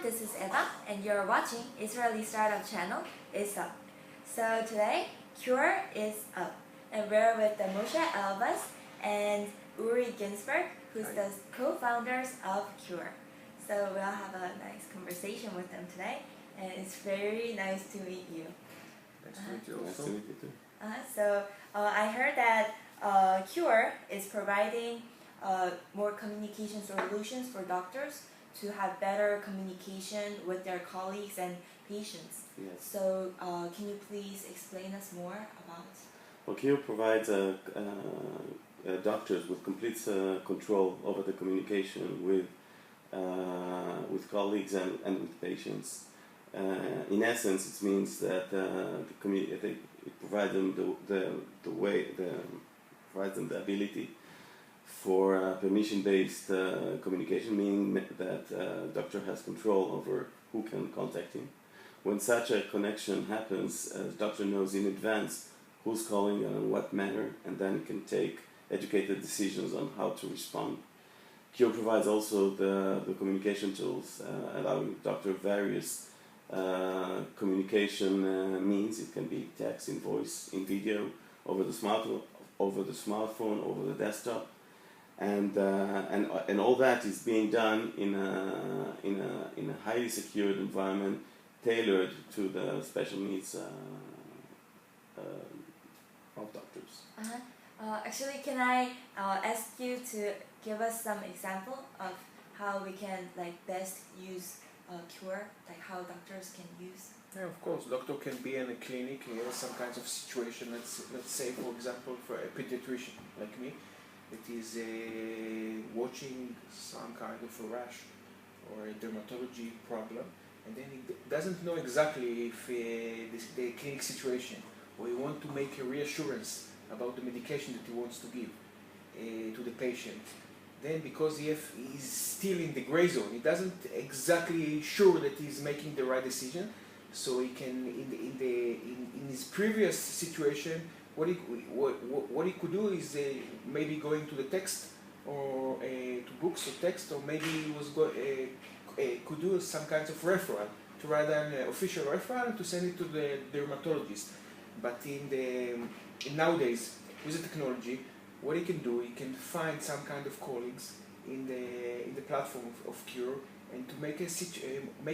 this is Eva, and you're watching Israeli startup channel ISUP. So today, Qure is up, and we're with the Moshe Elbaz and Grinzberg, who's the co-founders of Qure. So we'll have a nice conversation with them today, and it's very nice to meet you. Nice to meet you also. So I heard that Qure is providing more communication solutions for doctors to have better communication with their colleagues and patients. Yes. So can you please explain us more about? Well, Qure provides doctors with complete control over the communication with colleagues and with patients. In essence, it means that it provides them provides them the ability for permission-based communication, meaning that doctor has control over who can contact him. When such a connection happens, the doctor knows in advance who's calling and in what manner, and then can take educated decisions on how to respond. Qure provides also the communication tools, allowing doctor various communication means. It can be text, in voice, in video, over the smartphone, over the desktop. And all that is being done in a highly secured environment, tailored to the special needs of doctors. Actually, can I ask you to give us some example of how we can best use Qure, how doctors can use? Yeah, of course. Doctor can be in a clinic. He has some kinds of situation. Let's say, for example, for a pediatrician like me, it is watching some kind of a rash or a dermatology problem, and then he doesn't know exactly if the clinic situation, or he wants to make a reassurance about the medication that he wants to give to the patient. Then, because he's still in the gray zone, he doesn't exactly sure that he's making the right decision. So he can, in his previous situation, what he could do is maybe going to the text or to books or text, or maybe he was could do some kinds of referral to write an official referral and to send it to the dermatologist. But nowadays, with the technology, what he can do, he can find some kind of colleagues in the platform of Qure, and to make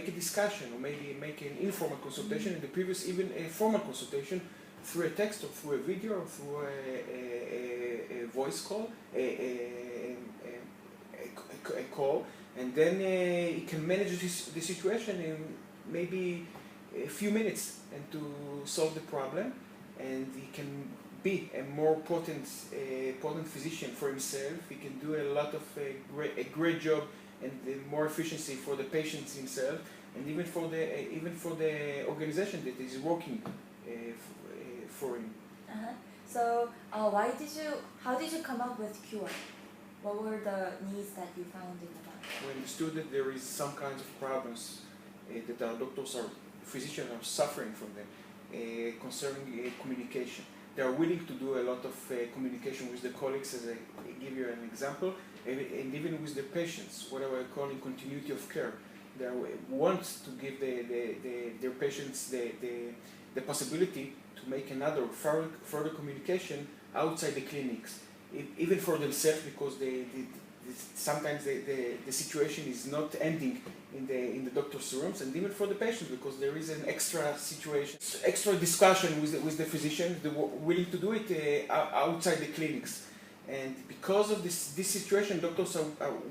a discussion, or maybe make an informal consultation, in the previous even a formal consultation, through a text or through a video or through a voice call, a call, and then he can manage the situation in maybe a few minutes and to solve the problem, and he can be a more potent physician for himself. He can do a lot of a great job and more efficiency for the patients himself, and even for the organization that is working for him. So how did you come up with Qure? What were the needs that you found in the market? We understood that there is some kinds of problems that our doctors or physicians are suffering from them concerning communication. They are willing to do a lot of communication with the colleagues, as I give you an example, and even with the patients, what I call in continuity of care. They want to give their patients the possibility to make another further communication outside the clinics, even for themselves, because sometimes the situation is not ending in the doctor's rooms, and even for the patient, because there is an extra situation, extra discussion with the physician. They're willing to do it outside the clinics, and because of this situation, doctors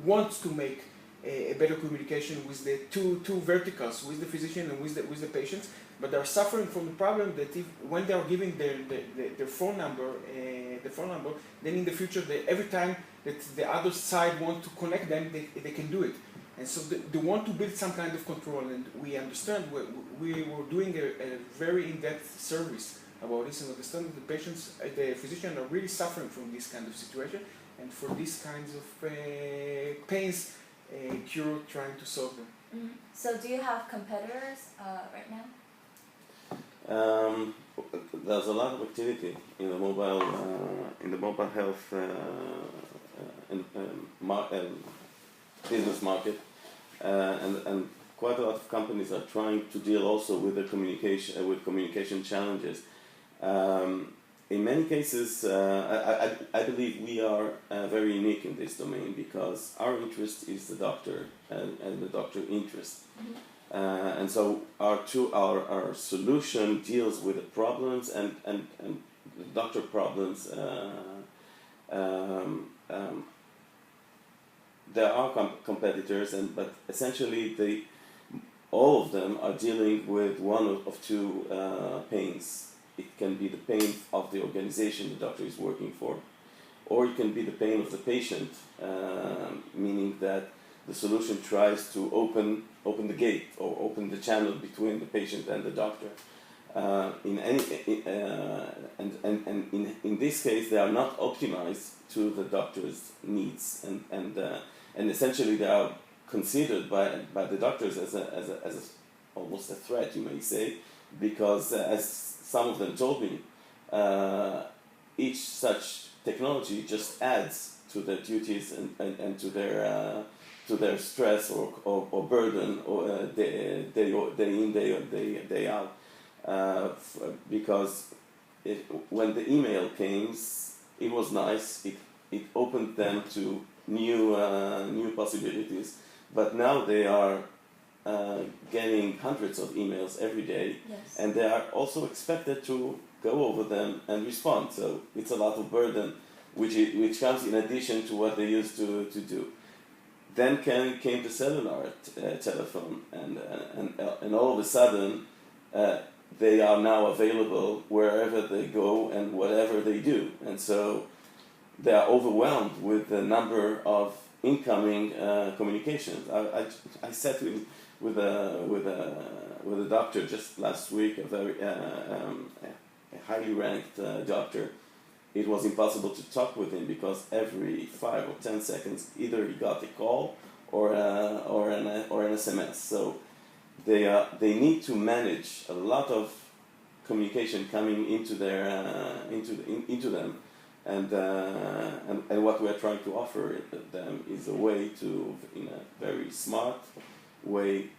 want to make a better communication with the two verticals, with the physician and with the patients, but they are suffering from the problem that when they are giving their phone number, then in the future, every time that the other side want to connect them, they can do it. And so they want to build some kind of control, and we understand we were doing a very in-depth service about this, and understand that the physicians are really suffering from this kind of situation, and for these kinds of pains, Qure trying to solve them. Mm-hmm. So do you have competitors right now? There's a lot of activity in the mobile health business market, and quite a lot of companies are trying to deal also with the communication challenges. In many cases, I believe we are very unique in this domain because our interest is the doctor and the doctor interest. And so our solution deals with the problems and the doctor problems. There are competitors, but essentially all of them are dealing with one of two pains. It can be the pain of the organization the doctor is working for, or it can be the pain of the patient, meaning that the solution tries to open the gate or open the channel between the patient and the doctor. In this case, they are not optimized to the doctor's needs, and essentially they are considered by the doctors as almost a threat, you may say, because as some of them told me, each such technology just adds to their duties and to their stress or burden or day in day out, because when the email came, it was nice. It opened them to new possibilities, but now they are getting hundreds of emails every day, Yes. and they are also expected to go over them and respond. So it's a lot of burden, which comes in addition to what they used to do. Then came the cellular telephone, and all of a sudden they are now available wherever they go and whatever they do, and so they are overwhelmed with the number of incoming communications. I sat with a doctor just last week, a very a highly ranked doctor. It was impossible to talk with him because every 5 or 10 seconds, either he got a call or an SMS. So they need to manage a lot of communication coming into into them. And what we are trying to offer them is a way to, in a very smart way,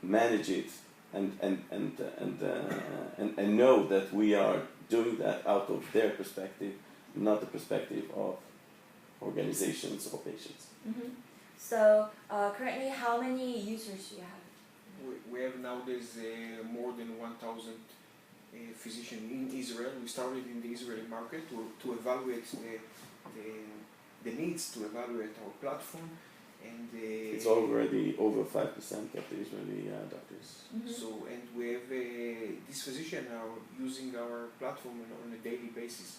manage it and know that we are doing that out of their perspective, not the perspective of organizations or patients. Mm-hmm. So currently, how many users do you have? We have nowadays more than 1,000 physicians in Israel. We started in the Israeli market to evaluate the needs, to evaluate our platform, and it's already over 5% of the Israeli doctors. Mm-hmm. So, and we have these physicians are using our platform on a daily basis,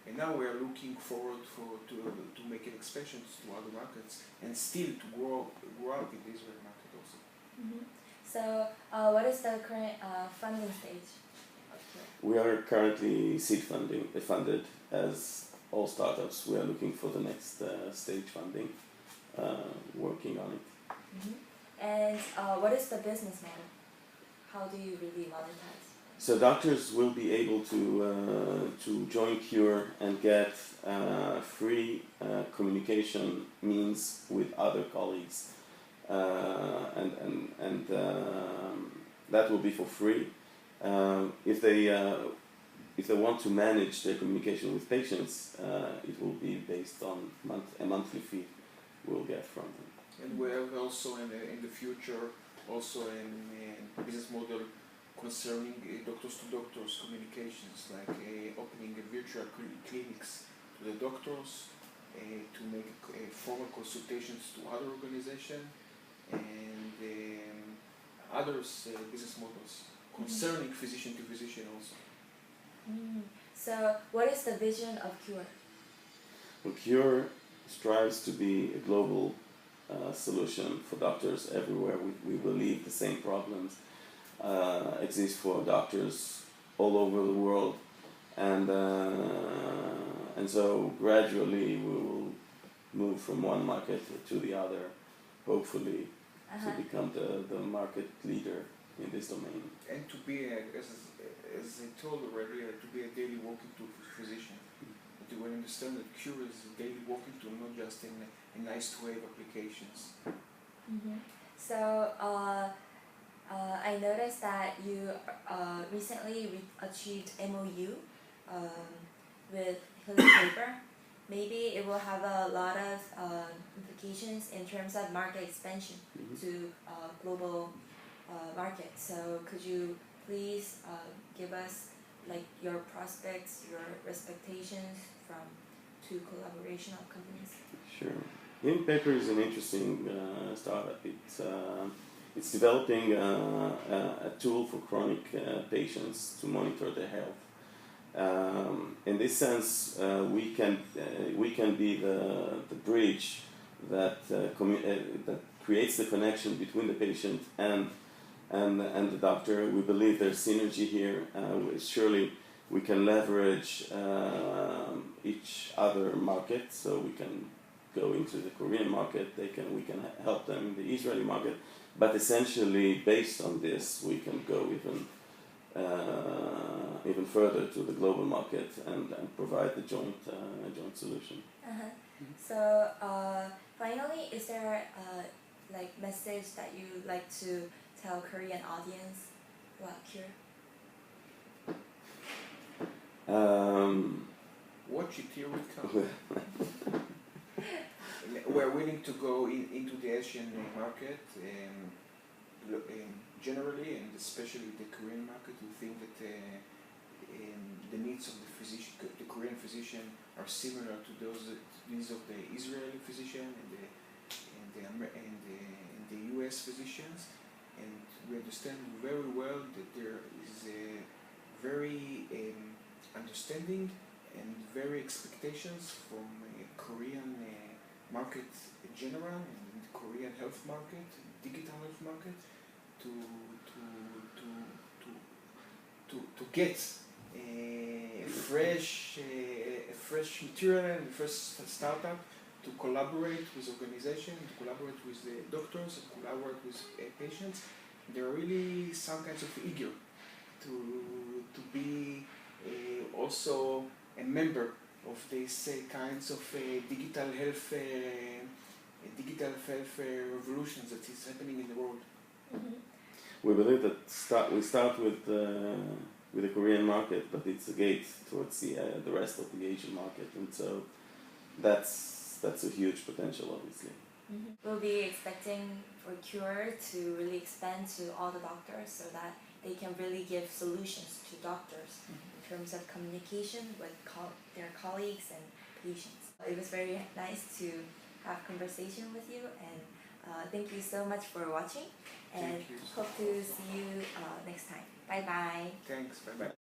and now we are looking forward to make an expansion to other markets and still to grow up in the Israeli market also. Mm-hmm. So, what is the current funding stage of Qure? We are currently seed funded as all startups. We are looking for the next stage funding, working on it. Mm-hmm. And what is the business model? How do you really monetize? So doctors will be able to join Qure and get free communication means with other colleagues, and that will be for free. If they want to manage their communication with patients, it will be based on a monthly fee we'll get from them. And we have also in the future also a business model concerning doctors-to-doctors communications, like opening virtual clinics to the doctors, to make formal consultations to other organizations, and others business models concerning physician to physician also. Mm. So, what is the vision of Qure? Well, Qure strives to be a global solution for doctors everywhere. We believe the same problems exist for doctors all over the world, and so gradually we will move from one market to the other, hopefully to become the market leader in this domain. And to be, as I told already, to be a daily walking tool for physician. But you will understand that Qure is a daily walking tool, not just in nice-to-have applications. So I noticed that you recently achieved MOU with Hewlett Paper. Maybe it will have a lot of implications in terms of market expansion to global market. So could you please give us like your prospects, your expectations from two collaboration of companies? Sure. Hewlett Paper is an interesting startup. It's developing a tool for chronic patients to monitor their health. In this sense, we can be the bridge that creates the connection between the patient and the doctor. We believe there's synergy here. Surely we can leverage each other market, so we can go into the Korean market. We can help them in the Israeli market, but essentially based on this, we can go even further to the global market and provide the joint solution. So finally, is there like message that you like to tell Korean audience about Qure? Watch it, here we come. We're willing to go into the Asian market generally, and especially the Korean market. We think that the needs of the Korean physician are similar to those needs of the Israeli physician and the US physicians, and we understand very well that there is a very understanding and very expectations from Korean market in general, and the Korean health market, digital health market, to get a fresh material and a fresh startup to collaborate with organizations, to collaborate with the doctors, and collaborate with patients. They're really some kinds of eager to be also a member of these kinds of digital health revolutions that is happening in the world. We believe that we start with the Korean market, but it's a gate towards the rest of the Asian market, and so that's a huge potential, obviously. We'll be expecting for Qure to really expand to all the doctors so that they can really give solutions to doctors in terms of communication with their colleagues and patients. It was very nice to have conversation with you, and thank you so much for watching, and hope to see you next time. Bye bye. Thanks. Bye bye.